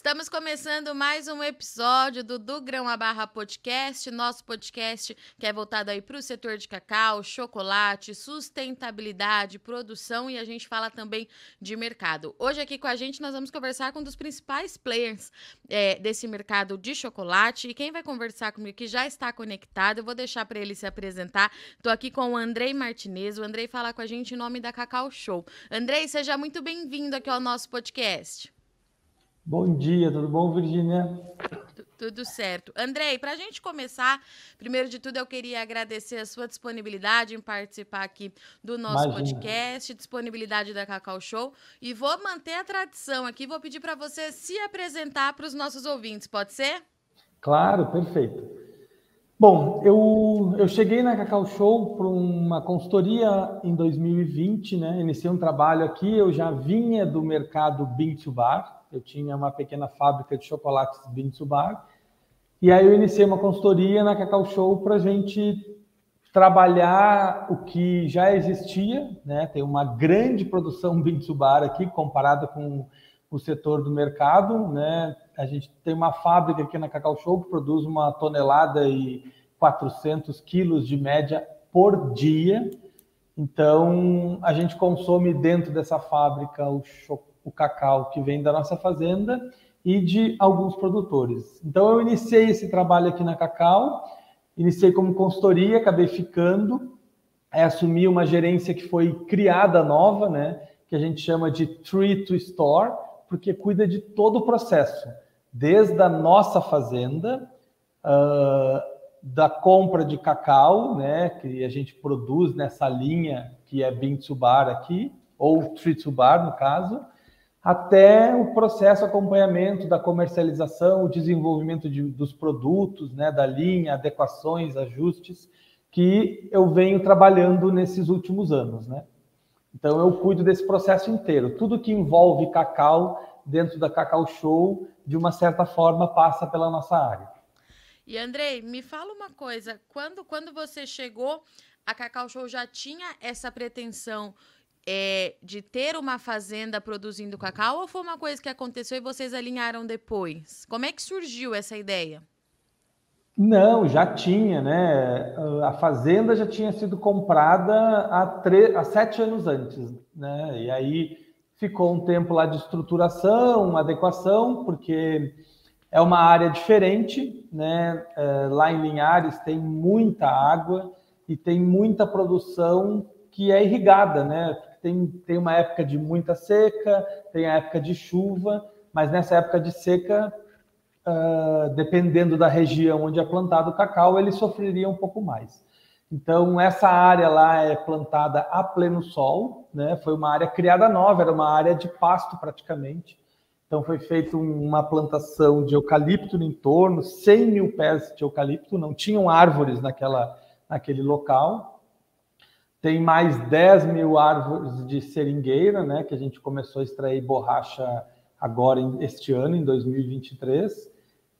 Estamos começando mais um episódio do Grão a Barra Podcast, nosso podcast que é voltado aí para o setor de cacau, chocolate, sustentabilidade, produção e a gente fala também de mercado. Hoje aqui com a gente nós vamos conversar com um dos principais players desse mercado de chocolate e quem vai conversar comigo que já está conectado, eu vou deixar para ele se apresentar. Estou aqui com o Andrei Martinez, o Andrei fala com a gente em nome da Cacau Show. Andrei, seja muito bem-vindo aqui ao nosso podcast. Bom dia, tudo bom, Virgínia? Tudo certo. Andrei, para a gente começar, primeiro de tudo eu queria agradecer a sua disponibilidade em participar aqui do nosso podcast, disponibilidade da Cacau Show, e vou manter a tradição aqui, vou pedir para você se apresentar para os nossos ouvintes, pode ser? Claro, perfeito. Bom, eu cheguei na Cacau Show por uma consultoria em 2020, né? Iniciei um trabalho aqui, eu já vinha do mercado Bean to Bar, eu tinha uma pequena fábrica de chocolates Bean to Bar, e aí eu iniciei uma consultoria na Cacau Show para a gente trabalhar o que já existia, né? Tem uma grande produção Bean to Bar aqui, comparada com o setor do mercado, né? A gente tem uma fábrica aqui na Cacau Show que produz 1,4 toneladas de média por dia. Então, a gente consome dentro dessa fábrica o cacau que vem da nossa fazenda e de alguns produtores. Então, eu iniciei esse trabalho aqui na Cacau, iniciei como consultoria, acabei ficando, assumi uma gerência que foi criada nova, né? Que a gente chama de Tree to Store, porque cuida de todo o processo, desde a nossa fazenda, da compra de cacau, né, que a gente produz nessa linha que é Bean to Bar aqui, ou Tree to Bar no caso, até o processo acompanhamento da comercialização, o desenvolvimento dos produtos, né, da linha, adequações, ajustes, que eu venho trabalhando nesses últimos anos, né? Então, eu cuido desse processo inteiro. Tudo que envolve cacau dentro da Cacau Show, de uma certa forma, passa pela nossa área. E, Andrei, me fala uma coisa. Quando você chegou, a Cacau Show já tinha essa pretensão de ter uma fazenda produzindo cacau ou foi uma coisa que aconteceu e vocês alinharam depois? Como é que surgiu essa ideia? Não, já tinha, né? A fazenda já tinha sido comprada há 7 anos antes, né? E aí ficou um tempo lá de estruturação, adequação, porque é uma área diferente, né? Lá em Linhares tem muita água e tem muita produção que é irrigada, né? Tem uma época de muita seca, tem a época de chuva, mas nessa época de seca, dependendo da região onde é plantado o cacau, ele sofreria um pouco mais. Então, essa área lá é plantada a pleno sol, né? Foi uma área criada nova, era uma área de pasto praticamente. Então, foi feita uma plantação de eucalipto no entorno, 100 mil pés de eucalipto, não tinham árvores naquele local. Tem mais 10 mil árvores de seringueira, né? Que a gente começou a extrair borracha agora, este ano, em 2023.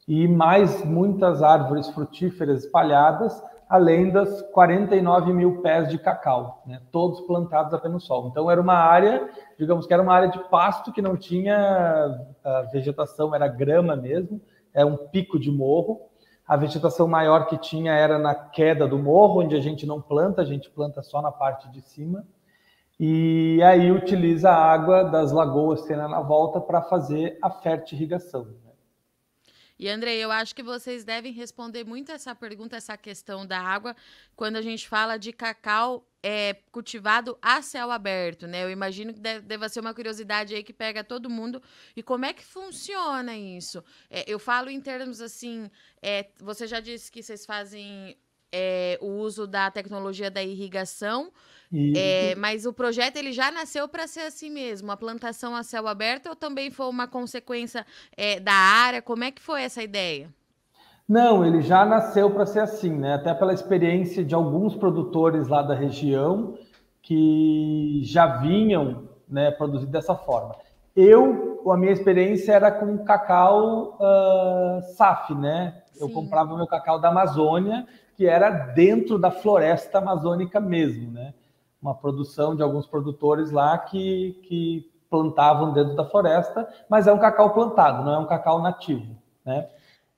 E mais muitas árvores frutíferas espalhadas, além das 49 mil pés de cacau, né? Todos plantados apenas no sol. Então, era uma área, digamos que era uma área de pasto que não tinha vegetação, era grama mesmo, é um pico de morro. A vegetação maior que tinha era na queda do morro, onde a gente não planta, a gente planta só na parte de cima. E aí utiliza a água das lagoas que tem na volta para fazer a fertirrigação. E, Andrei, eu acho que vocês devem responder muito essa pergunta, essa questão da água, quando a gente fala de cacau cultivado a céu aberto, né? Eu imagino que deva ser uma curiosidade aí que pega todo mundo. E como é que funciona isso? Eu falo em termos assim, você já disse que vocês fazem o uso da tecnologia da irrigação, mas o projeto ele já nasceu para ser assim mesmo, a plantação a céu aberto ou também foi uma consequência da área? Como é que foi essa ideia? Não, ele já nasceu para ser assim, né? Até pela experiência de alguns produtores lá da região que já vinham, né, produzido dessa forma. A minha experiência era com cacau SAF, né? Sim. Eu comprava meu cacau da Amazônia, que era dentro da floresta amazônica mesmo, né? Uma produção de alguns produtores lá que plantavam dentro da floresta, mas é um cacau plantado, não é um cacau nativo, né?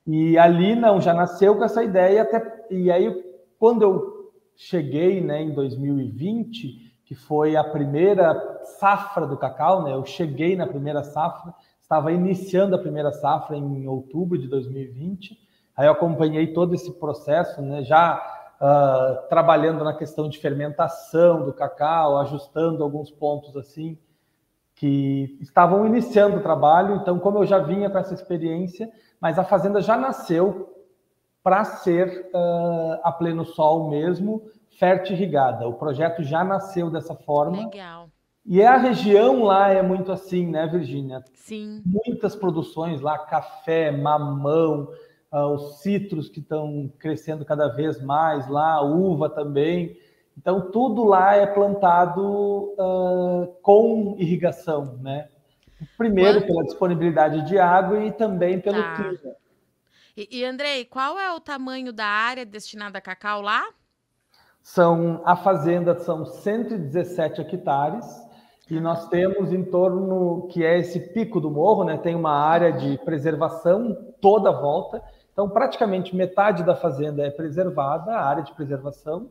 E ali não, já nasceu com essa ideia, e aí quando eu cheguei, né, em 2020, que foi a primeira safra do cacau, né? Eu cheguei na primeira safra, estava iniciando a primeira safra em outubro de 2020, aí eu acompanhei todo esse processo, né? Já trabalhando na questão de fermentação do cacau, ajustando alguns pontos assim, que estavam iniciando o trabalho. Então, como eu já vinha com essa experiência, mas a fazenda já nasceu para ser a pleno sol mesmo, fértil irrigada. O projeto já nasceu dessa forma. Legal. E a região lá é muito assim, né, Virgínia? Sim. Muitas produções lá, café, mamão, os citros que estão crescendo cada vez mais lá, uva também. Então, tudo lá é plantado com irrigação, né? Primeiro, pela disponibilidade de água e também pelo clima. E Andrei, qual é o tamanho da área destinada a cacau lá? A fazenda são 117 hectares e nós temos em torno, que é esse pico do morro, né? Tem uma área de preservação toda a volta. Então, praticamente metade da fazenda é preservada, a área de preservação.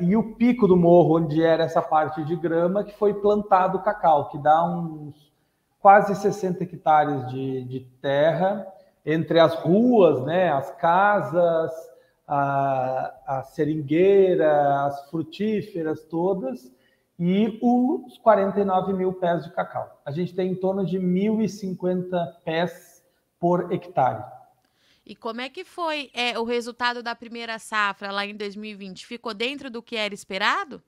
E o pico do morro, onde era essa parte de grama, que foi plantado cacau, que dá uns quase 60 hectares de terra, entre as ruas, né, as casas, a seringueira, as frutíferas todas, e os 49 mil pés de cacau. A gente tem em torno de 1.050 pés por hectare. E como é que foi o resultado da primeira safra lá em 2020? Ficou dentro do que era esperado?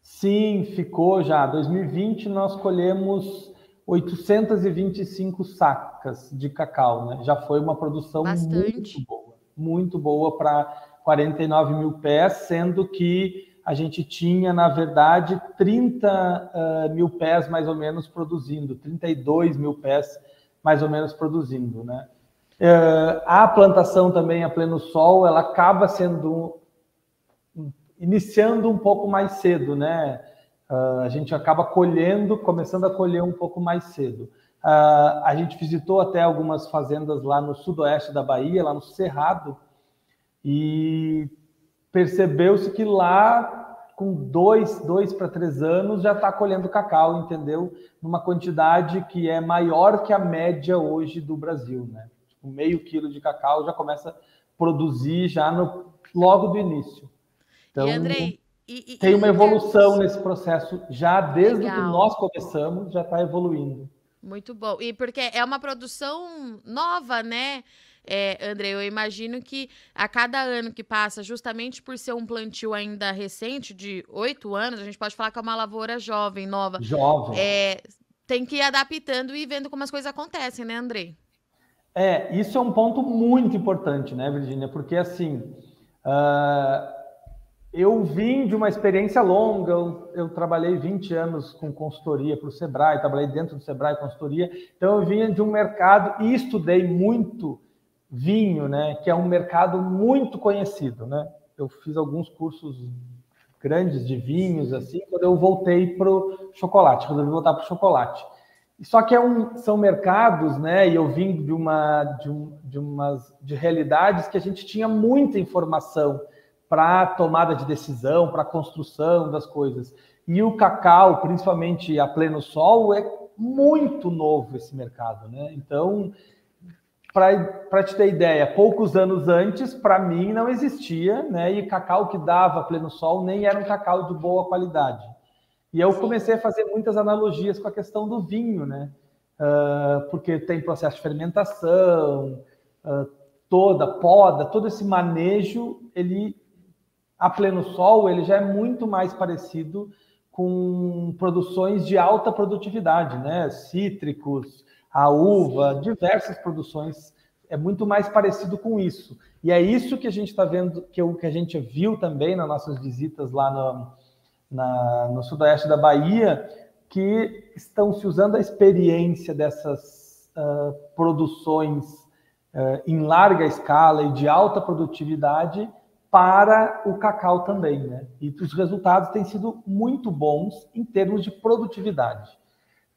Sim, ficou já. Em 2020 nós colhemos 825 sacas de cacau, né? Já foi uma produção muito boa para 49 mil pés, sendo que a gente tinha, na verdade, 30 mil pés mais ou menos produzindo, 32 mil pés mais ou menos produzindo, né? A plantação também a pleno sol, ela acaba iniciando um pouco mais cedo, né? A gente acaba começando a colher um pouco mais cedo. A gente visitou até algumas fazendas lá no sudoeste da Bahia, lá no Cerrado, e percebeu-se que lá, com 2 para 3 anos, já está colhendo cacau, entendeu? Numa quantidade que é maior que a média hoje do Brasil, né? Tipo, meio quilo de cacau já começa a produzir já logo do início. Então, Andrei, tem uma evolução nesse processo, já desde que nós começamos, já está evoluindo. Muito bom. E porque é uma produção nova, né, Andrei? Eu imagino que a cada ano que passa, justamente por ser um plantio ainda recente, de 8 anos, a gente pode falar que é uma lavoura jovem, nova. Jovem. Tem que ir adaptando e vendo como as coisas acontecem, né, Andrei? Isso é um ponto muito importante, né, Virgínia? Porque, assim, eu vim de uma experiência longa, eu trabalhei 20 anos com consultoria para o Sebrae, trabalhei dentro do Sebrae consultoria, então eu vinha de um mercado e estudei muito vinho, né, que é um mercado muito conhecido, né? Eu fiz alguns cursos grandes de vinhos, assim, quando eu voltei para o chocolate, resolvi voltar para o chocolate. Só que são mercados, né, e eu vim de realidades que a gente tinha muita informação para tomada de decisão, para construção das coisas. E o cacau, principalmente a pleno sol, é muito novo esse mercado, né? Então, para te ter ideia, poucos anos antes, para mim, não existia, né? E cacau que dava pleno sol nem era um cacau de boa qualidade. E eu comecei a fazer muitas analogias com a questão do vinho, né? Porque tem processo de fermentação, toda poda, todo esse manejo, a pleno sol, ele já é muito mais parecido com produções de alta produtividade, né? Cítricos, a uva, diversas produções, é muito mais parecido com isso. E é isso que a gente está vendo, que a gente viu também nas nossas visitas lá no sudoeste da Bahia, que estão se usando a experiência dessas produções em larga escala e de alta produtividade para o cacau também, né? E os resultados têm sido muito bons em termos de produtividade.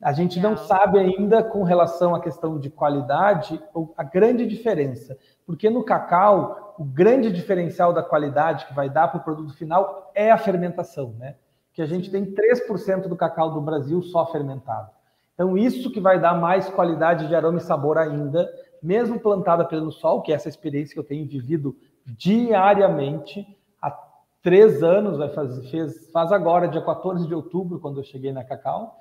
A gente não Legal. sabe ainda com relação à questão de qualidade a grande diferença, porque no cacau, o grande diferencial da qualidade que vai dar para o produto final é a fermentação, né? Que a gente tem 3% do cacau do Brasil só fermentado. Então, isso que vai dar mais qualidade de aroma e sabor ainda, mesmo plantada pelo sol, que é essa experiência que eu tenho vivido diariamente, há 3 anos, faz agora, dia 14 de outubro, quando eu cheguei na Cacau.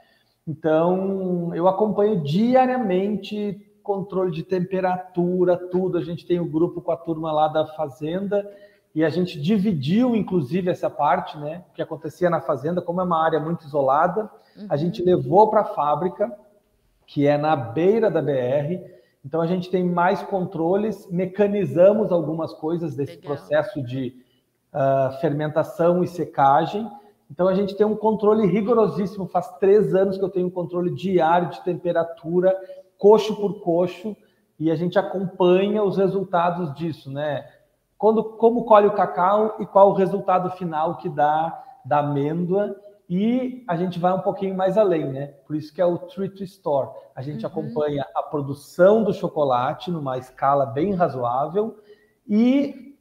Então, eu acompanho diariamente controle de temperatura, tudo. A gente tem o grupo com a turma lá da fazenda e a gente dividiu, inclusive, essa parte, né? Que acontecia na fazenda, como é uma área muito isolada, a gente levou para a fábrica, que é na beira da BR. Então, a gente tem mais controles, mecanizamos algumas coisas desse processo de fermentação e secagem. Então, a gente tem um controle rigorosíssimo. Faz 3 anos que eu tenho um controle diário de temperatura, coxo por coxo, e a gente acompanha os resultados disso, né? Como colhe o cacau e qual o resultado final que dá da amêndoa. E a gente vai um pouquinho mais além, né? Por isso que é o Tree to Store. A gente acompanha a produção do chocolate numa escala bem razoável e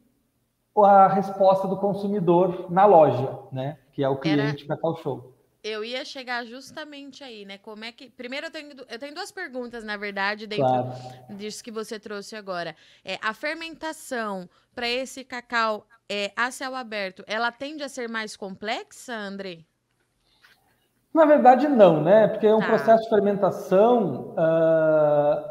a resposta do consumidor na loja, né? Que é o cliente Cacau Show. Eu ia chegar justamente aí, né? Como é que. Primeiro, eu tenho 2 perguntas, na verdade, dentro Claro. disso que você trouxe agora. A fermentação para esse cacau a céu aberto, ela tende a ser mais complexa, André? Na verdade, não, né? Porque é um Tá. processo de fermentação.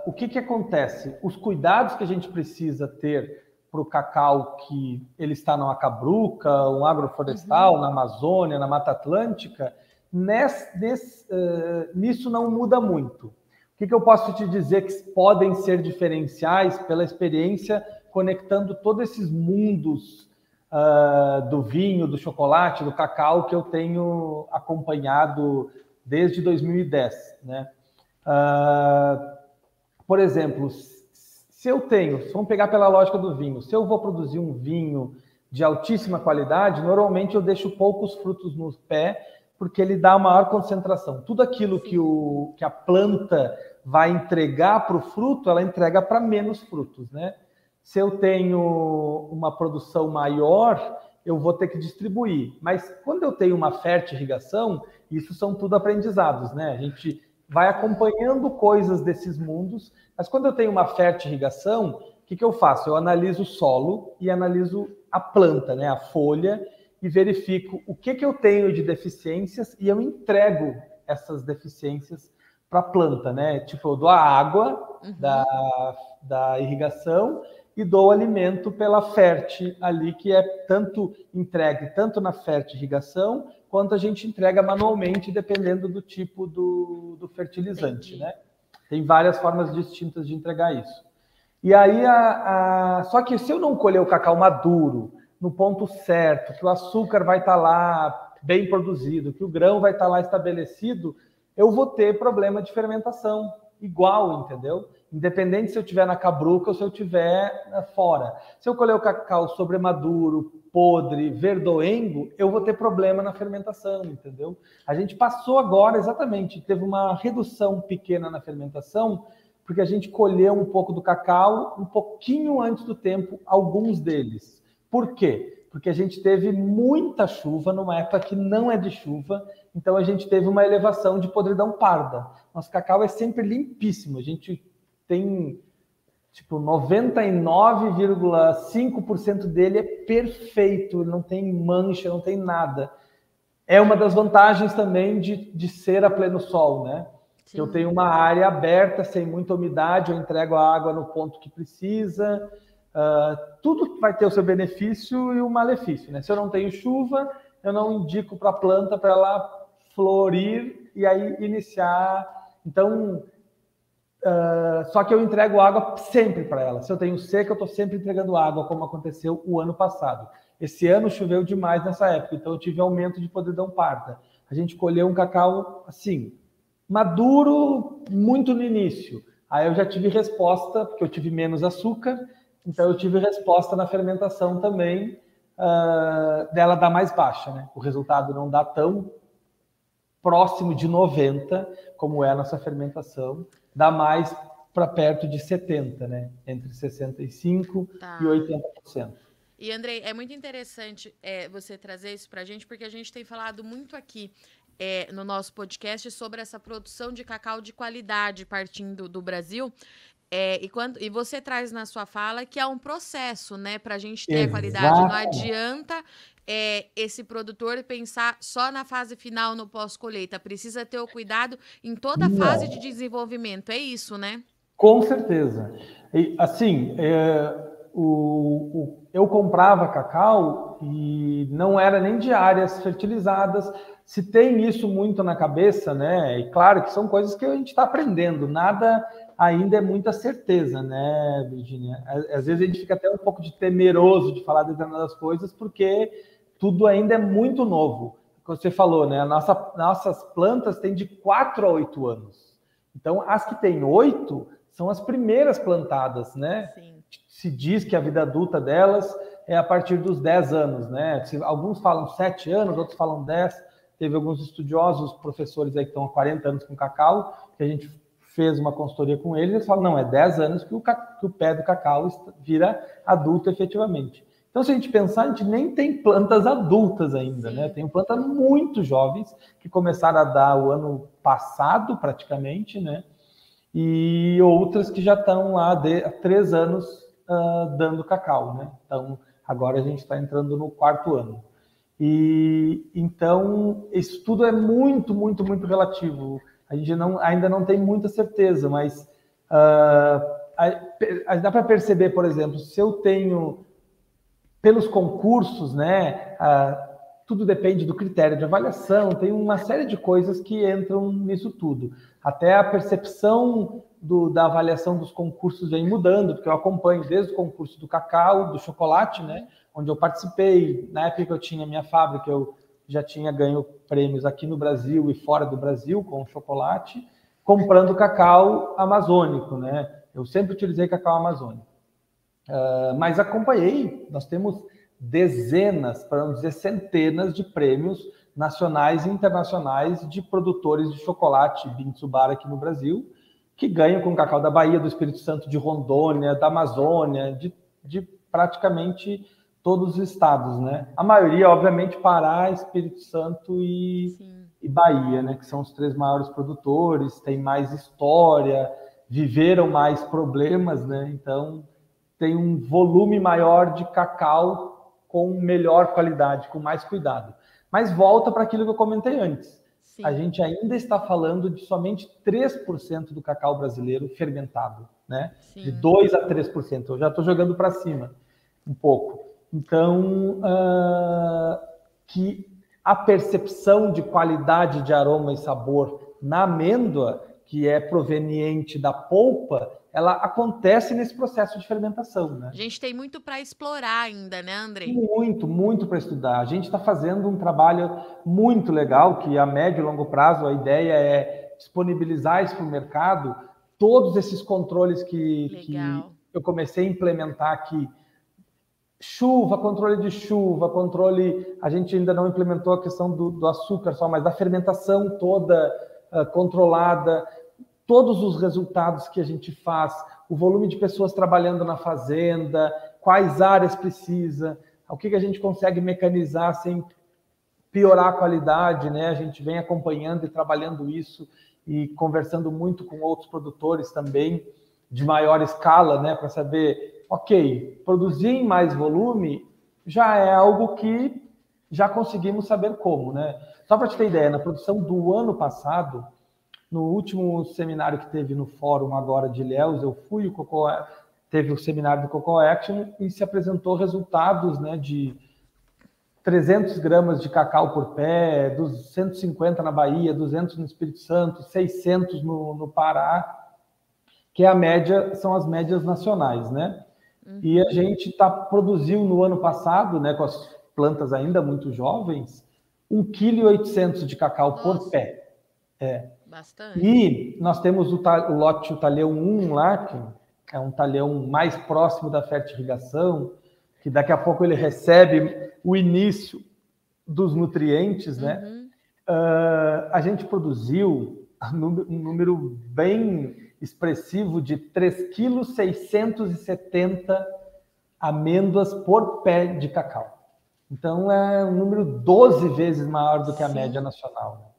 O que acontece? Os cuidados que a gente precisa ter para o cacau que ele está numa cabruca, um agroflorestal, na Amazônia, na Mata Atlântica, nisso não muda muito. O que eu posso te dizer que podem ser diferenciais pela experiência conectando todos esses mundos do vinho, do chocolate, do cacau que eu tenho acompanhado desde 2010, né? Por exemplo, vamos pegar pela lógica do vinho, se eu vou produzir um vinho de altíssima qualidade, normalmente eu deixo poucos frutos no pé, porque ele dá maior concentração. Tudo aquilo que a planta vai entregar para o fruto, ela entrega para menos frutos, né? Se eu tenho uma produção maior, eu vou ter que distribuir. Mas quando eu tenho uma fertirrigação, isso são tudo aprendizados, né? A gente vai acompanhando coisas desses mundos, mas quando eu tenho uma fertirrigação, o que eu faço? Eu analiso o solo e analiso a planta, né? A folha, e verifico o que eu tenho de deficiências e eu entrego essas deficiências para a planta, né? Tipo, eu dou a água da irrigação e dou alimento pela fértil ali, que é tanto entregue tanto na fértil irrigação, quanto a gente entrega manualmente, dependendo do tipo do fertilizante, né? Tem várias formas distintas de entregar isso. E aí, só que se eu não colher o cacau maduro, no ponto certo, que o açúcar vai estar lá bem produzido, que o grão vai estar lá estabelecido, eu vou ter problema de fermentação igual, entendeu? Independente se eu estiver na cabruca ou se eu estiver fora. Se eu colher o cacau sobremaduro, podre, verdoengo, eu vou ter problema na fermentação, entendeu? A gente passou agora, exatamente, teve uma redução pequena na fermentação, porque a gente colheu um pouco do cacau um pouquinho antes do tempo, alguns deles. Por quê? Porque a gente teve muita chuva numa época que não é de chuva, então a gente teve uma elevação de podridão parda. Nosso cacau é sempre limpíssimo, a gente tem tipo 99,5% dele é perfeito, não tem mancha, não tem nada. É uma das vantagens também de ser a pleno sol, né? Que eu tenho uma área aberta, sem muita umidade, eu entrego a água no ponto que precisa. Tudo vai ter o seu benefício e o malefício, né? Se eu não tenho chuva, eu não indico para a planta para ela florir e aí iniciar. Então, só que eu entrego água sempre para ela. Se eu tenho seca, eu estou sempre entregando água, como aconteceu o ano passado. Esse ano choveu demais nessa época, então eu tive aumento de podridão parda. A gente colheu um cacau assim, maduro muito no início. Aí eu já tive resposta, porque eu tive menos açúcar, então eu tive resposta na fermentação também, dela dar mais baixa, né? O resultado não dá tão próximo de 90, como é a nossa fermentação, dá mais para perto de 70, né? Entre 65% e 80%. E, Andrei, é muito interessante você trazer isso para a gente, porque a gente tem falado muito aqui no nosso podcast sobre essa produção de cacau de qualidade partindo do Brasil. E você traz na sua fala que é um processo, né, para a gente ter a qualidade. Não adianta esse produtor pensar só na fase final, no pós-colheita. Precisa ter o cuidado em toda a fase de desenvolvimento. É isso, né? Com certeza. E, assim, eu comprava cacau e não era nem de áreas fertilizadas. Se tem isso muito na cabeça, né? E claro que são coisas que a gente está aprendendo. Nada ainda é muita certeza, né, Virginia? Às vezes a gente fica até um pouco temeroso de falar determinadas coisas, porque tudo ainda é muito novo. Como você falou, né? Nossas plantas têm de 4 a 8 anos. Então, as que têm 8 são as primeiras plantadas, né? Sim. Se diz que a vida adulta delas é a partir dos 10 anos, né? Alguns falam 7 anos, outros falam 10. Teve alguns estudiosos, professores aí que estão há 40 anos com cacau, que a gente fez uma consultoria com eles, eles falam, não, é 10 anos que o pé do cacau vira adulto efetivamente. Então, se a gente pensar, a gente nem tem plantas adultas ainda, né? Tem plantas muito jovens que começaram a dar o ano passado, praticamente, né? E outras que já estão lá há 3 anos dando cacau, né? Então, agora a gente está entrando no 4º ano. E então, isso tudo é muito, muito, muito relativo. A gente ainda não tem muita certeza, mas dá para perceber, por exemplo, se eu tenho, pelos concursos, né? Tudo depende do critério de avaliação, tem uma série de coisas que entram nisso tudo. Até a percepção da avaliação dos concursos vem mudando, porque eu acompanho desde o concurso do cacau, do chocolate, né? Onde eu participei. Na época que eu tinha minha fábrica, eu já tinha ganho prêmios aqui no Brasil e fora do Brasil com chocolate, comprando cacau amazônico, né? Eu sempre utilizei cacau amazônico. Mas acompanhei, nós temos dezenas, para não dizer centenas de prêmios nacionais e internacionais de produtores de chocolate Bintsubara aqui no Brasil, que ganham com cacau da Bahia, do Espírito Santo, de Rondônia, da Amazônia, de praticamente todos os estados, né? A maioria, obviamente, Pará, Espírito Santo e Bahia, né? Que são os 3 maiores produtores, têm mais história, viveram mais problemas, né? Então, tem um volume maior de cacau com melhor qualidade, com mais cuidado. Mas volta para aquilo que eu comentei antes. Sim. A gente ainda está falando de somente 3% do cacau brasileiro fermentado, né? Sim. De 2% a 3%. Eu já estou jogando para cima um pouco. Então, que a percepção de qualidade de aroma e sabor na amêndoa, que é proveniente da polpa, ela acontece nesse processo de fermentação, né? A gente tem muito para explorar ainda, né, Andrei? Muito, muito para estudar. A gente está fazendo um trabalho muito legal, que a médio e longo prazo a ideia é disponibilizar isso para o mercado, todos esses controles que eu comecei a implementar aqui. Chuva, controle de chuva, controle... A gente ainda não implementou a questão do açúcar só, mas da fermentação toda controlada, todos os resultados que a gente faz, o volume de pessoas trabalhando na fazenda, quais áreas precisa, o que a gente consegue mecanizar sem piorar a qualidade, né? A gente vem acompanhando e trabalhando isso e conversando muito com outros produtores também, de maior escala, né? Para saber, ok, produzir em mais volume já é algo que já conseguimos saber como, né? Só para te ter ideia, na produção do ano passado, no último seminário que teve no fórum agora de Ilhéus, eu fui, teve o seminário do Cocoa Action e se apresentou resultados, né, de 300 gramas de cacau por pé, 250 na Bahia, 200 no Espírito Santo, 600 no Pará, que é a média, são as médias nacionais, né? E a gente produziu no ano passado, né, com as plantas ainda muito jovens, 1,8 kg de cacau por pé. Bastante. E nós temos o lote, o talhão 1 lá, que é um talhão mais próximo da fertirrigação, que daqui a pouco ele recebe o início dos nutrientes, né? A gente produziu um número bem expressivo de 3,670 kg amêndoas por pé de cacau. Então, é um número 12 vezes maior do que a média nacional.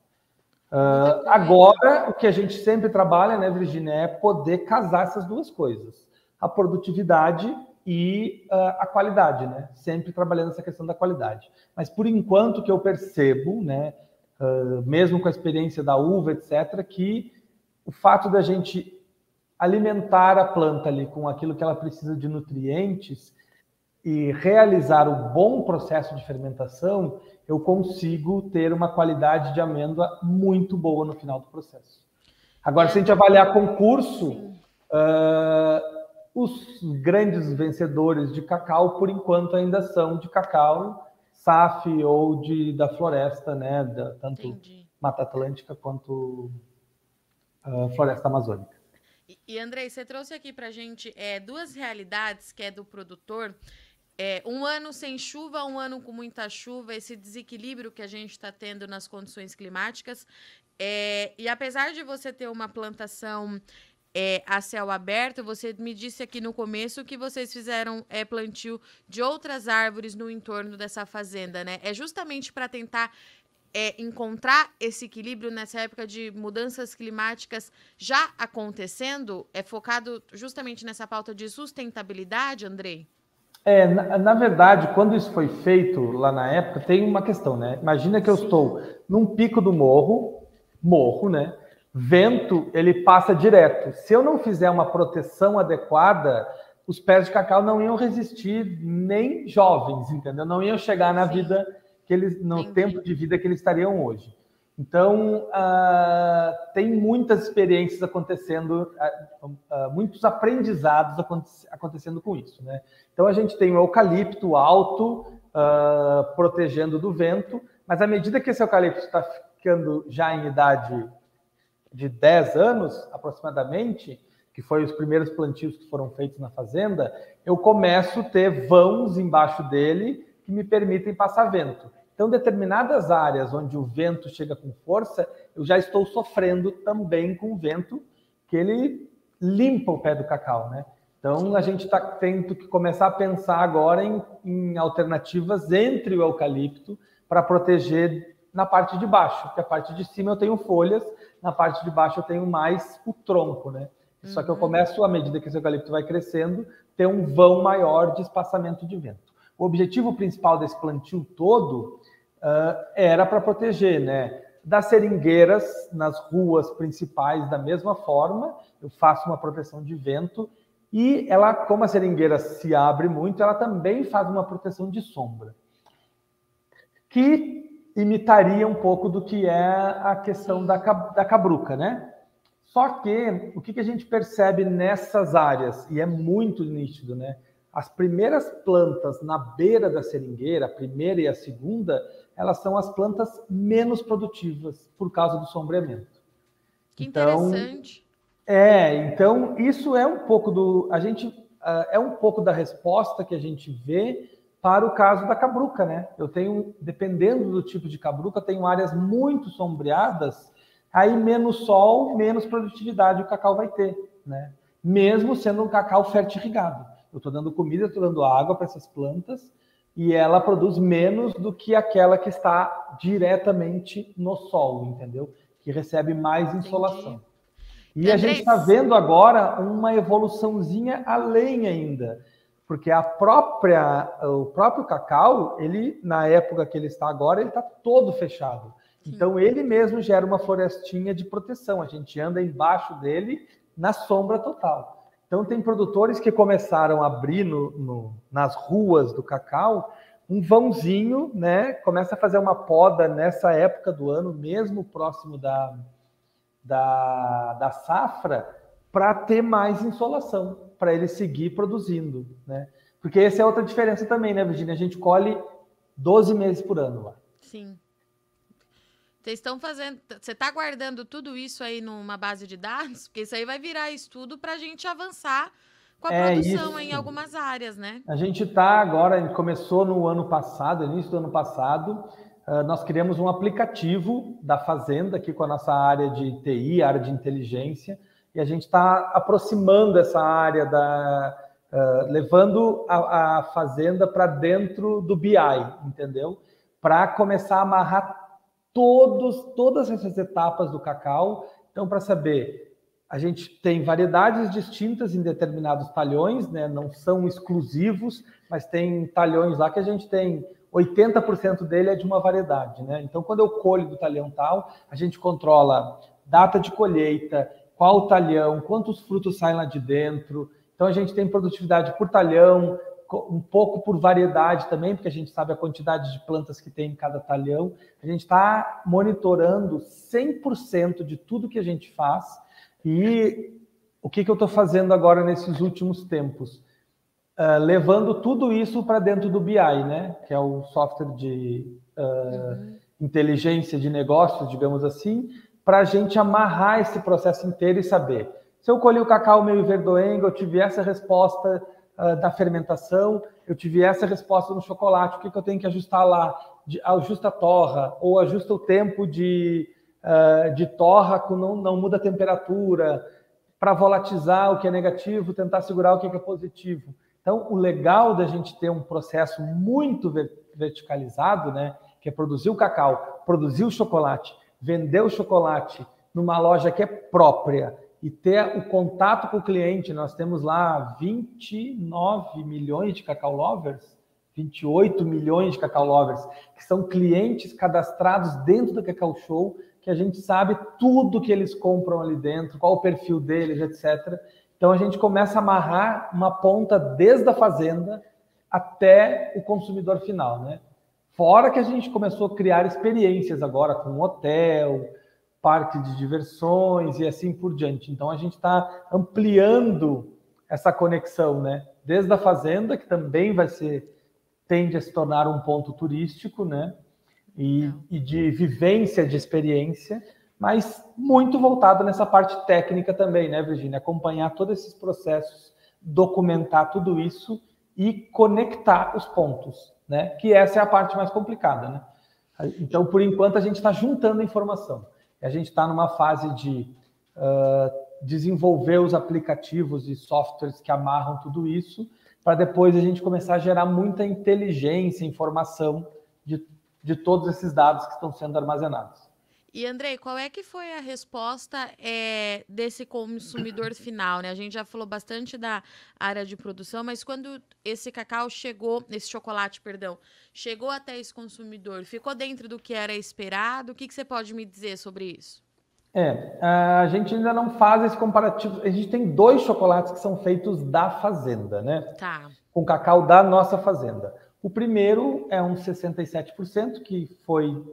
Agora, o que a gente sempre trabalha, né, Virginia, é poder casar essas duas coisas. A produtividade e a qualidade, né? Sempre trabalhando essa questão da qualidade. Mas, por enquanto, que eu percebo, né, mesmo com a experiência da uva, etc., que o fato da gente alimentar a planta ali com aquilo que ela precisa de nutrientes e realizar o bom processo de fermentação, eu consigo ter uma qualidade de amêndoa muito boa no final do processo. Agora, se a gente avaliar concurso, os grandes vencedores de cacau, por enquanto, ainda são de cacau SAF ou da floresta, né? Tanto Mata Atlântica quanto Floresta Amazônica. E Andrei, você trouxe aqui para a gente duas realidades, que é do produtor. Um ano sem chuva, um ano com muita chuva, esse desequilíbrio que a gente está tendo nas condições climáticas. E apesar de você ter uma plantação a céu aberto, você me disse aqui no começo que vocês fizeram plantio de outras árvores no entorno dessa fazenda, né? É justamente para tentar encontrar esse equilíbrio nessa época de mudanças climáticas já acontecendo? É focado justamente nessa pauta de sustentabilidade, Andrei? Na verdade, quando isso foi feito lá na época, tem uma questão, né? Imagina que eu estou num pico do morro, né? Vento, ele passa direto. Se eu não fizer uma proteção adequada, os pés de cacau não iam resistir nem jovens, entendeu? Não iam chegar na vida que eles, no tempo de vida que eles estariam hoje. Então, tem muitas experiências acontecendo, muitos aprendizados acontecendo com isso, né? Então, a gente tem o eucalipto alto, protegendo do vento, mas à medida que esse eucalipto está ficando já em idade de 10 anos, aproximadamente, que foi os primeiros plantios que foram feitos na fazenda, eu começo a ter vãos embaixo dele que me permitem passar vento. Então, determinadas áreas onde o vento chega com força, eu já estou sofrendo também com o vento, que ele limpa o pé do cacau, né? Então, a gente está tendo que começar a pensar agora em alternativas entre o eucalipto para proteger na parte de baixo, porque a parte de cima eu tenho folhas, na parte de baixo eu tenho mais o tronco, né? Só que eu começo, à medida que esse eucalipto vai crescendo, ter um vão maior de espaçamento de vento. O objetivo principal desse plantio todo era para proteger, né, das seringueiras nas ruas principais da mesma forma. Eu faço uma proteção de vento e ela, como a seringueira se abre muito, ela também faz uma proteção de sombra, que imitaria um pouco do que é a questão da cabruca, né? Só que o que a gente percebe nessas áreas, e é muito nítido, né? As primeiras plantas na beira da seringueira, a primeira e a segunda, elas são as plantas menos produtivas por causa do sombreamento. Que interessante. Então isso é um pouco é um pouco da resposta que a gente vê para o caso da cabruca, né? Eu tenho, dependendo do tipo de cabruca, eu tenho áreas muito sombreadas, aí menos sol, menos produtividade o cacau vai ter, né? Mesmo sendo um cacau fertirrigado. Eu estou dando comida, estou dando água para essas plantas e ela produz menos do que aquela que está diretamente no solo, entendeu? Que recebe mais insolação. E a gente está vendo agora uma evoluçãozinha além ainda, porque o próprio cacau, ele, na época que ele está agora, ele está todo fechado. Então, ele mesmo gera uma florestinha de proteção. A gente anda embaixo dele na sombra total. Então, tem produtores que começaram a abrir nas ruas do cacau um vãozinho, né? Começa a fazer uma poda nessa época do ano, mesmo próximo da safra, para ter mais insolação, para ele seguir produzindo, né? Porque essa é outra diferença também, né, Virginia? A gente colhe 12 meses por ano lá. Sim. Vocês estão fazendo... Você está guardando tudo isso aí numa base de dados? Porque isso aí vai virar estudo para a gente avançar com a produção em algumas áreas, né? A gente está agora, a gente começou no ano passado, início do ano passado, nós criamos um aplicativo da fazenda aqui com a nossa área de TI, área de inteligência, e a gente está aproximando essa área levando a fazenda para dentro do BI, entendeu? Para começar a amarrar todas essas etapas do cacau. Então, para saber, a gente tem variedades distintas em determinados talhões, né? Não são exclusivos, mas tem talhões lá que a gente tem 80% dele é de uma variedade, né? Então, quando eu colho do talhão tal, a gente controla data de colheita, qual talhão, quantos frutos saem lá de dentro. Então, a gente tem produtividade por talhão, um pouco por variedade também, porque a gente sabe a quantidade de plantas que tem em cada talhão. A gente está monitorando 100% de tudo que a gente faz. E o que eu estou fazendo agora nesses últimos tempos? Levando tudo isso para dentro do BI, né? Que é o software de inteligência de negócios, digamos assim, para a gente amarrar esse processo inteiro e saber. Se eu colhi o cacau meio verdoengo, eu tive essa resposta da fermentação, eu tive essa resposta no chocolate, o que eu tenho que ajustar lá? Ajusta a torra, ou ajusta o tempo de torra, não muda a temperatura, para volatilizar o que é negativo, tentar segurar o que é positivo. Então, o legal da gente ter um processo muito verticalizado, né, que é produzir o cacau, produzir o chocolate, vender o chocolate numa loja que é própria e ter o contato com o cliente. Nós temos lá 29 milhões de cacau lovers, 28 milhões de cacau lovers, que são clientes cadastrados dentro do Cacau Show, que a gente sabe tudo que eles compram ali dentro, qual o perfil deles, etc. Então, a gente começa a amarrar uma ponta desde a fazenda até o consumidor final, né? Fora que a gente começou a criar experiências agora com hotel, parque de diversões e assim por diante. Então, a gente está ampliando essa conexão, né? Desde a fazenda, que também tende a se tornar um ponto turístico, né? E de vivência, de experiência, mas muito voltado nessa parte técnica também, né, Virginia? Acompanhar todos esses processos, documentar tudo isso e conectar os pontos, né? Que essa é a parte mais complicada, né? Então, por enquanto, a gente está juntando informação. A gente está numa fase de desenvolver os aplicativos e softwares que amarram tudo isso, para depois a gente começar a gerar muita inteligência, informação de todos esses dados que estão sendo armazenados. E, Andrei, qual é que foi a resposta desse consumidor final, né? A gente já falou bastante da área de produção, mas quando esse cacau esse chocolate, chegou até esse consumidor, ficou dentro do que era esperado? O que você pode me dizer sobre isso? A gente ainda não faz esse comparativo. A gente tem 2 chocolates que são feitos da fazenda, né? Tá. Com cacau da nossa fazenda. O primeiro é um 67%, que foi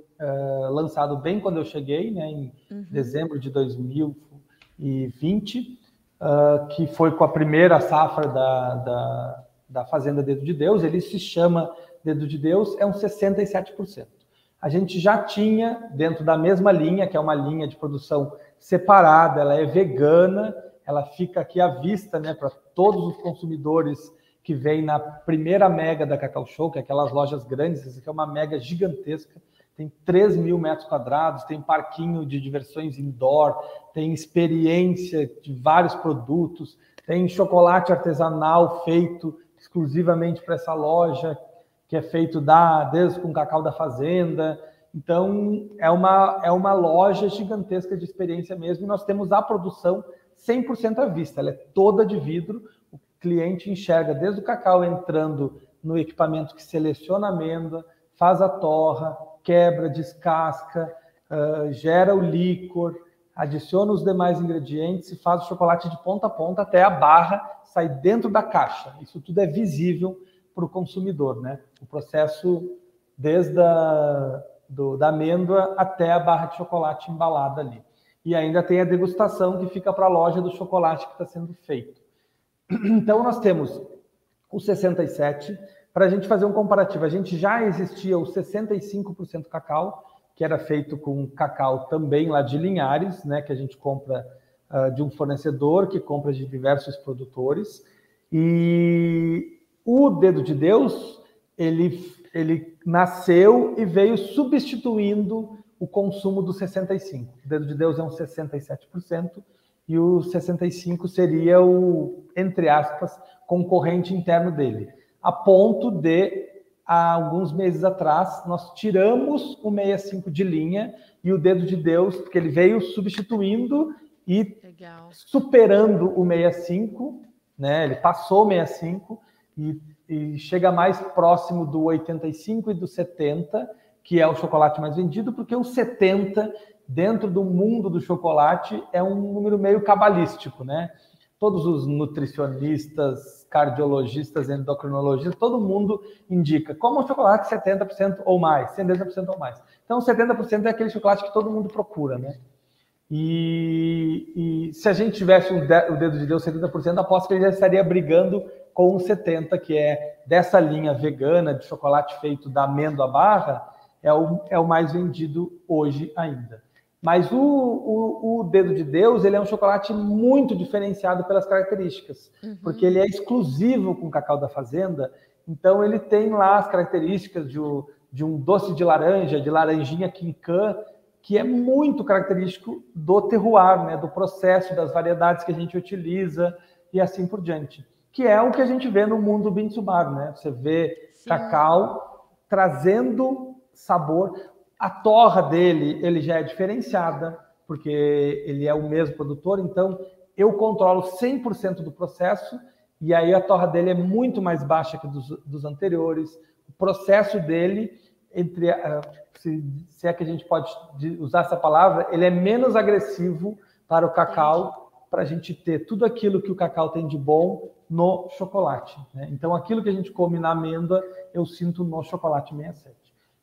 lançado bem quando eu cheguei, né, em dezembro de 2020, que foi com a primeira safra da Fazenda Dedo de Deus. Ele se chama Dedo de Deus, é um 67%. A gente já tinha, dentro da mesma linha, que é uma linha de produção separada, ela é vegana, ela fica aqui à vista, né, para todos os consumidores que vem na primeira mega da Cacau Show, que é aquelas lojas grandes. Essa aqui é uma mega gigantesca, tem 3 mil metros quadrados, tem parquinho de diversões indoor, tem experiência de vários produtos, tem chocolate artesanal feito exclusivamente para essa loja, que é feito desde com cacau da fazenda. Então, é uma loja gigantesca de experiência mesmo, e nós temos a produção 100% à vista, ela é toda de vidro. O cliente enxerga desde o cacau entrando no equipamento que seleciona a amêndoa, faz a torra, quebra, descasca, gera o líquor, adiciona os demais ingredientes e faz o chocolate de ponta a ponta até a barra sair dentro da caixa. Isso tudo é visível para o consumidor, né? O processo desde da amêndoa até a barra de chocolate embalada ali. E ainda tem a degustação que fica para a loja do chocolate que está sendo feito. Então, nós temos o 67%. Para a gente fazer um comparativo, a gente já existia o 65% cacau, que era feito com cacau também lá de Linhares, né, que a gente compra de um fornecedor, que compra de diversos produtores. E o Dedo de Deus, ele ele nasceu e veio substituindo o consumo dos 65%. O Dedo de Deus é uns 67%, e o 65% seria o, entre aspas, concorrente interno dele. A ponto de, há alguns meses atrás, nós tiramos o 65 de linha e o Dedo de Deus, porque ele veio substituindo e superando o 65, né? Ele passou o 65 e chega mais próximo do 85 e do 70, que é o chocolate mais vendido, porque o 70, dentro do mundo do chocolate, é um número meio cabalístico, né? Todos os nutricionistas, cardiologistas, endocrinologistas, todo mundo indica como o chocolate 70% ou mais, 70% ou mais. Então, 70% é aquele chocolate que todo mundo procura, né? E se a gente tivesse o Dedo de Deus 70%, aposto que ele já estaria brigando com o 70%, que é dessa linha vegana de chocolate feito da amêndoa barra, é o mais vendido hoje ainda. Mas o Dedo de Deus, ele é um chocolate muito diferenciado pelas características, porque ele é exclusivo com cacau da fazenda, então ele tem lá as características de um doce de laranja, de laranjinha quinquã, que é muito característico do terroir, né, do processo, das variedades que a gente utiliza e assim por diante. Que é o que a gente vê no mundo Bean-to-Bar, né? Você vê cacau trazendo sabor. A torra dele, ele já é diferenciada, porque ele é o mesmo produtor, então eu controlo 100% do processo, e aí a torra dele é muito mais baixa que dos anteriores. O processo dele, se é que a gente pode usar essa palavra, ele é menos agressivo para o cacau, para a gente ter tudo aquilo que o cacau tem de bom no chocolate, né? Então, aquilo que a gente come na amêndoa, eu sinto no chocolate 67.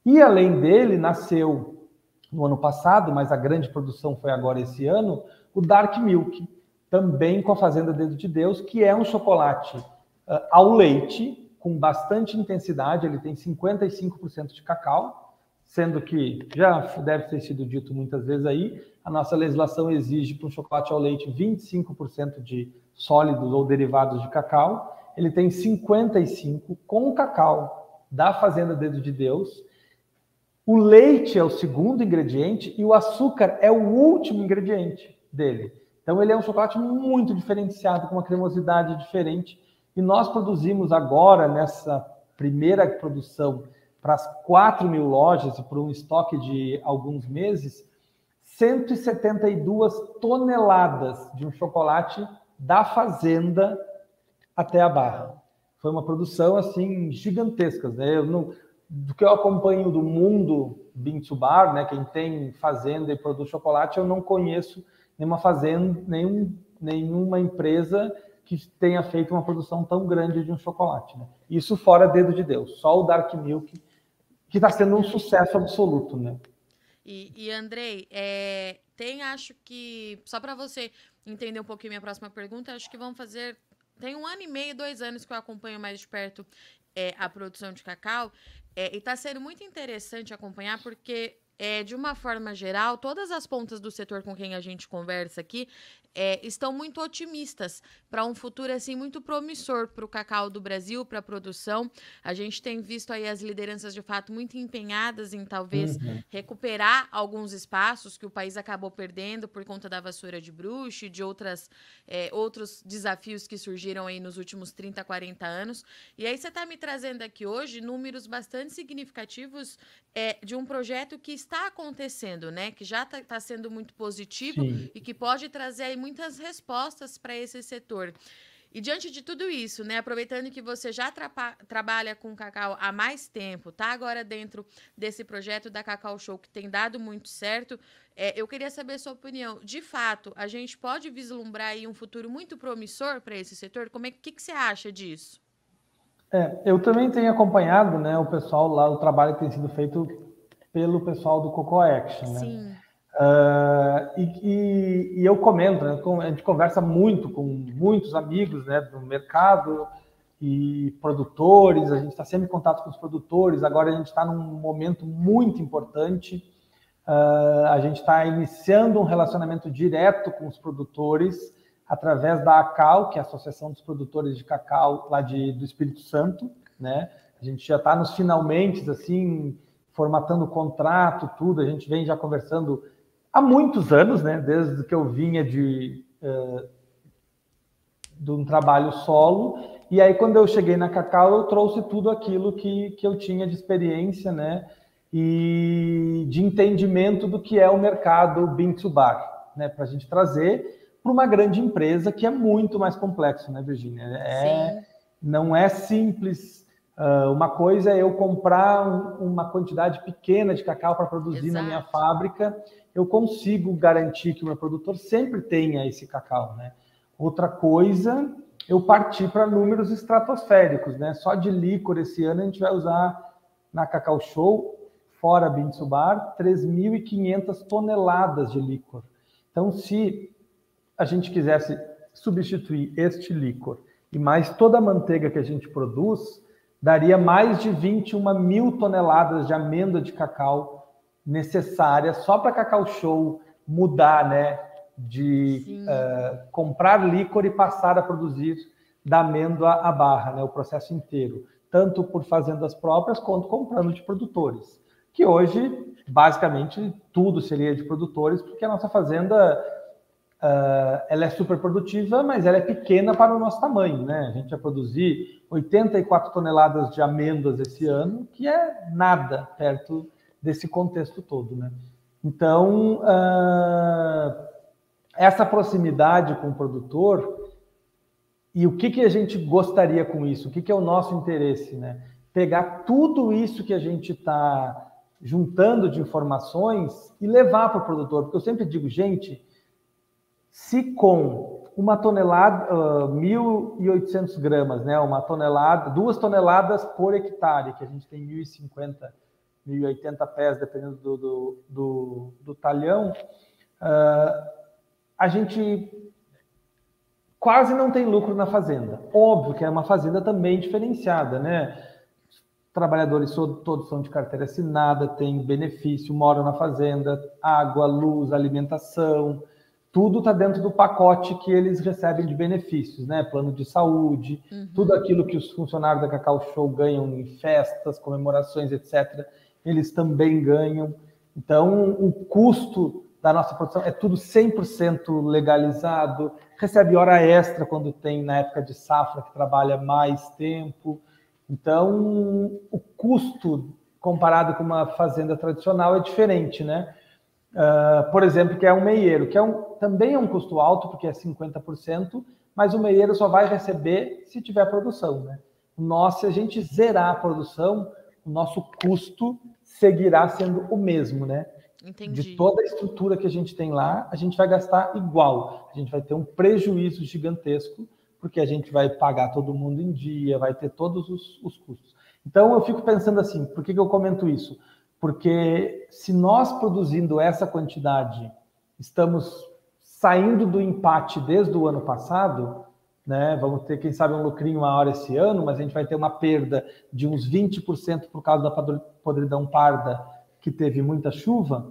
E, além dele, nasceu no ano passado, mas a grande produção foi agora esse ano, o Dark Milk, também com a Fazenda Dedo de Deus, que é um chocolate ao leite, com bastante intensidade, ele tem 55% de cacau, sendo que, já deve ter sido dito muitas vezes aí, a nossa legislação exige para um chocolate ao leite 25% de sólidos ou derivados de cacau, ele tem 55% com o cacau da Fazenda Dedo de Deus. O leite é o segundo ingrediente e o açúcar é o último ingrediente dele. Então ele é um chocolate muito diferenciado, com uma cremosidade diferente. E nós produzimos agora, nessa primeira produção, para as 4.000 lojas e por um estoque de alguns meses, 172 toneladas de um chocolate da fazenda até a barra. Foi uma produção assim gigantesca, né? Do que eu acompanho do mundo Bean-to-Bar, né, quem tem fazenda e produz chocolate, eu não conheço nenhuma fazenda, nenhuma empresa que tenha feito uma produção tão grande de um chocolate, né? Isso fora Dedo de Deus, só o Dark Milk, que está sendo um sucesso absoluto, né? E Andrei, acho que, só para você entender um pouquinho minha próxima pergunta, acho que vamos fazer, tem 1 ano e meio, 2 anos que eu acompanho mais de perto a produção de cacau, e está sendo muito interessante acompanhar, porque, de uma forma geral, todas as pontas do setor com quem a gente conversa aqui estão muito otimistas para um futuro assim muito promissor para o cacau do Brasil, para a produção. A gente tem visto aí as lideranças de fato muito empenhadas em talvez recuperar alguns espaços que o país acabou perdendo por conta da vassoura de bruxa e de outros desafios que surgiram aí nos últimos 30, 40 anos. E aí você está me trazendo aqui hoje números bastante significativos de um projeto que está acontecendo, né? Que já está sendo muito positivo. Sim. E que pode trazer aí muitas respostas para esse setor. E diante de tudo isso, né, aproveitando que você já trabalha com cacau há mais tempo, tá agora dentro desse projeto da Cacau Show que tem dado muito certo, eu queria saber a sua opinião. De fato, a gente pode vislumbrar aí um futuro muito promissor para esse setor? Que você acha disso? Eu também tenho acompanhado, né, o pessoal lá, o trabalho que tem sido feito pelo pessoal do Cocoa Action, né? Sim. E eu comento, né, a gente conversa muito com muitos amigos, né, do mercado e produtores, a gente está sempre em contato com os produtores, agora a gente está num momento muito importante, a gente está iniciando um relacionamento direto com os produtores através da ACAL, que é a Associação dos Produtores de Cacau lá do Espírito Santo, né? A gente já está nos finalmente, assim, formatando o contrato, tudo. A gente vem já conversando há muitos anos, né? Desde que eu vinha de um trabalho solo. E aí, quando eu cheguei na Cacau, eu trouxe tudo aquilo que eu tinha de experiência, né? E de entendimento do que é o mercado bean-to-bar, né? Para a gente trazer para uma grande empresa que é muito mais complexo, né, Virginia? Sim. Não é simples. Uma coisa é eu comprar uma quantidade pequena de cacau para produzir na minha fábrica, eu consigo garantir que o meu produtor sempre tenha esse cacau, né? Outra coisa, eu parti para números estratosféricos, né? Só de líquor esse ano a gente vai usar na Cacau Show, fora Bean-to-Bar, 3.500 toneladas de líquor. Então, se a gente quisesse substituir este líquor e mais toda a manteiga que a gente produz, daria mais de 21.000 toneladas de amêndoa de cacau necessária só para Cacau Show mudar, né? De comprar líquor e passar a produzir da amêndoa à barra, né? O processo inteiro, tanto por fazendas próprias quanto comprando de produtores. Que hoje, basicamente, tudo seria de produtores, porque a nossa fazenda ela é super produtiva, mas ela é pequena para o nosso tamanho, né? A gente vai produzir 84 toneladas de amêndoas esse ano, que é nada perto desse contexto todo, né? Então, essa proximidade com o produtor e o que a gente gostaria com isso, o que é o nosso interesse, né? Pegar tudo isso que a gente está juntando de informações e levar para o produtor, porque eu sempre digo, gente, se com uma tonelada, 1.800 gramas, né, uma tonelada, 2 toneladas por hectare, que a gente tem 1.050, 1.080 pés, dependendo do talhão, a gente quase não tem lucro na fazenda. Óbvio que é uma fazenda também diferenciada, né? Os trabalhadores todos são de carteira assinada, têm benefício, moram na fazenda, água, luz, alimentação, tudo está dentro do pacote que eles recebem de benefícios, né? Plano de saúde, tudo aquilo que os funcionários da Cacau Show ganham em festas, comemorações, etc., eles também ganham. Então, o custo da nossa produção é tudo 100% legalizado, recebe hora extra quando tem, na época de safra, que trabalha mais tempo. Então, o custo comparado com uma fazenda tradicional é diferente, né? Por exemplo, que é um meieiro, que também é um custo alto, porque é 50%, mas o meieiro só vai receber se tiver produção, né? Se a gente zerar a produção, o nosso custo seguirá sendo o mesmo, né? Entendi. De toda a estrutura que a gente tem lá, a gente vai gastar igual. A gente vai ter um prejuízo gigantesco, porque a gente vai pagar todo mundo em dia, vai ter todos os custos. Então, eu fico pensando assim, por que eu comento isso? Porque se nós produzindo essa quantidade, estamos saindo do empate desde o ano passado, né? Vamos ter, quem sabe, um lucrinho maior esse ano, mas a gente vai ter uma perda de uns 20% por causa da podridão parda, que teve muita chuva.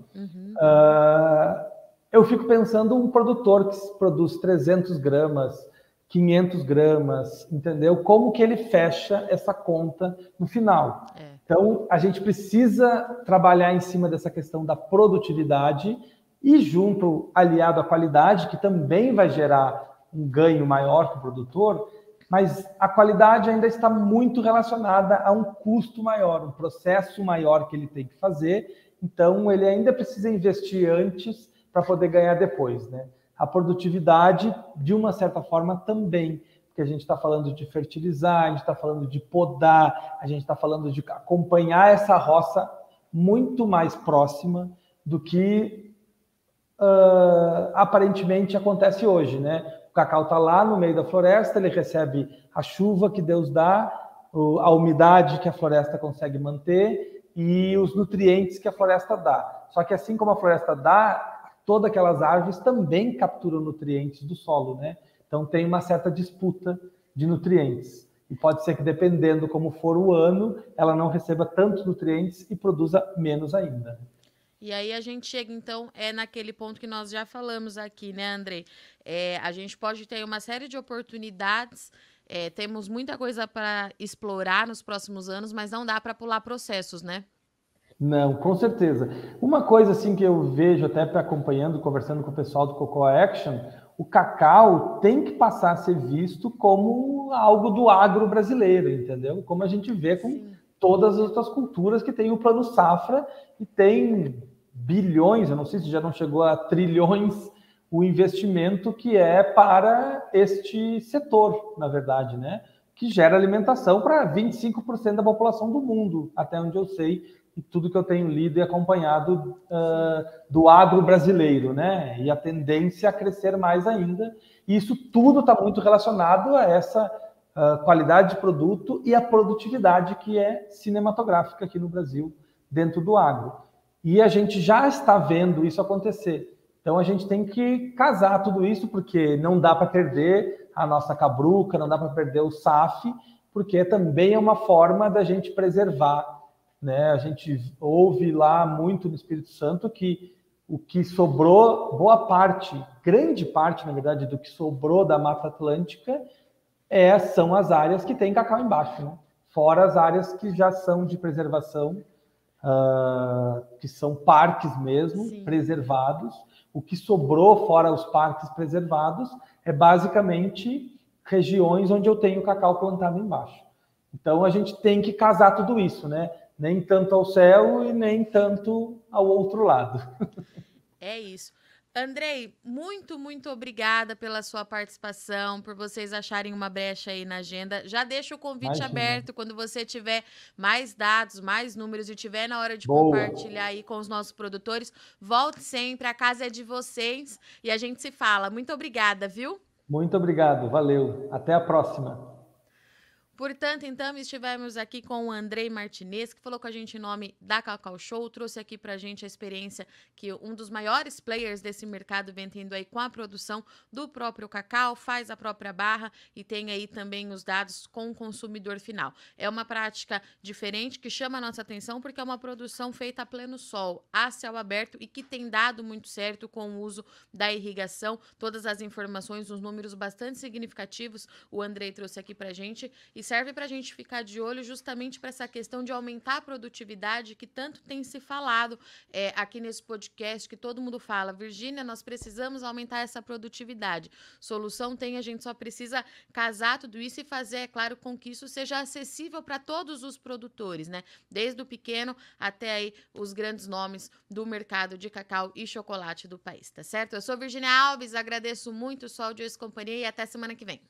Eu fico pensando um produtor que produz 300 gramas, 500 gramas, entendeu? Como que ele fecha essa conta no final? Então, a gente precisa trabalhar em cima dessa questão da produtividade e junto, aliado à qualidade, que também vai gerar um ganho maior para o produtor, mas a qualidade ainda está muito relacionada a um custo maior, um processo maior que ele tem que fazer. Então, ele ainda precisa investir antes para poder ganhar depois, né? A produtividade, de uma certa forma, também, porque a gente está falando de fertilizar, a gente está falando de podar, a gente está falando de acompanhar essa roça muito mais próxima do que aparentemente acontece hoje, né? O cacau está lá no meio da floresta, ele recebe a chuva que Deus dá, a umidade que a floresta consegue manter e os nutrientes que a floresta dá. Só que assim como a floresta dá, todas aquelas árvores também capturam nutrientes do solo, né? Então tem uma certa disputa de nutrientes. E pode ser que, dependendo como for o ano, ela não receba tantos nutrientes e produza menos ainda. E aí a gente chega, então, naquele ponto que nós já falamos aqui, né, Andrei? A gente pode ter uma série de oportunidades Temos muita coisa para explorar nos próximos anos, mas não dá para pular processos, né? Não, com certeza. Uma coisa assim que eu vejo até acompanhando, conversando com o pessoal do Cocoa Action, o cacau tem que passar a ser visto como algo do agro brasileiro, entendeu? Como a gente vê com todas as outras culturas que tem o Plano Safra e tem bilhões, eu não sei se já não chegou a trilhões, o investimento que é para este setor, na verdade, né? Que gera alimentação para 25% da população do mundo, até onde eu sei, e tudo que eu tenho lido e acompanhado do agro brasileiro, né? E a tendência a crescer mais ainda. E isso tudo está muito relacionado a essa qualidade de produto e a produtividade que é cinematográfica aqui no Brasil, dentro do agro. E a gente já está vendo isso acontecer. Então a gente tem que casar tudo isso, porque não dá para perder a nossa cabruca, não dá para perder o SAF, porque também é uma forma da gente preservar, né? A gente ouve lá muito no Espírito Santo que o que sobrou, boa parte, grande parte, na verdade, do que sobrou da Mata Atlântica são as áreas que tem cacau embaixo, né? Fora as áreas que já são de preservação, que são parques mesmo, preservados. O que sobrou fora os parques preservados é basicamente regiões onde eu tenho cacau plantado embaixo. Então a gente tem que casar tudo isso, né? Nem tanto ao céu e nem tanto ao outro lado. É isso. Andrei, muito, muito obrigada pela sua participação, por vocês acharem uma brecha aí na agenda. Já deixa o convite aberto quando você tiver mais dados, mais números e tiver na hora de compartilhar aí com os nossos produtores. Volte sempre, a casa é de vocês e a gente se fala. Muito obrigada, viu? Muito obrigado, valeu. Até a próxima. Portanto, então, estivemos aqui com o Andrei Martinez, que falou com a gente em nome da Cacau Show, trouxe aqui pra gente a experiência que um dos maiores players desse mercado vem tendo aí com a produção do próprio cacau, faz a própria barra e tem aí também os dados com o consumidor final. É uma prática diferente que chama a nossa atenção porque é uma produção feita a pleno sol, a céu aberto e que tem dado muito certo com o uso da irrigação. Todas as informações, os números bastante significativos, o Andrei trouxe aqui pra gente e serve para a gente ficar de olho justamente para essa questão de aumentar a produtividade que tanto tem se falado aqui nesse podcast, que todo mundo fala, Virgínia, nós precisamos aumentar essa produtividade. Solução tem, a gente só precisa casar tudo isso e fazer, é claro, com que isso seja acessível para todos os produtores, né? Desde o pequeno até aí os grandes nomes do mercado de cacau e chocolate do país, tá certo? Eu sou Virgínia Alves, agradeço muito o Sol de Companhia e até semana que vem.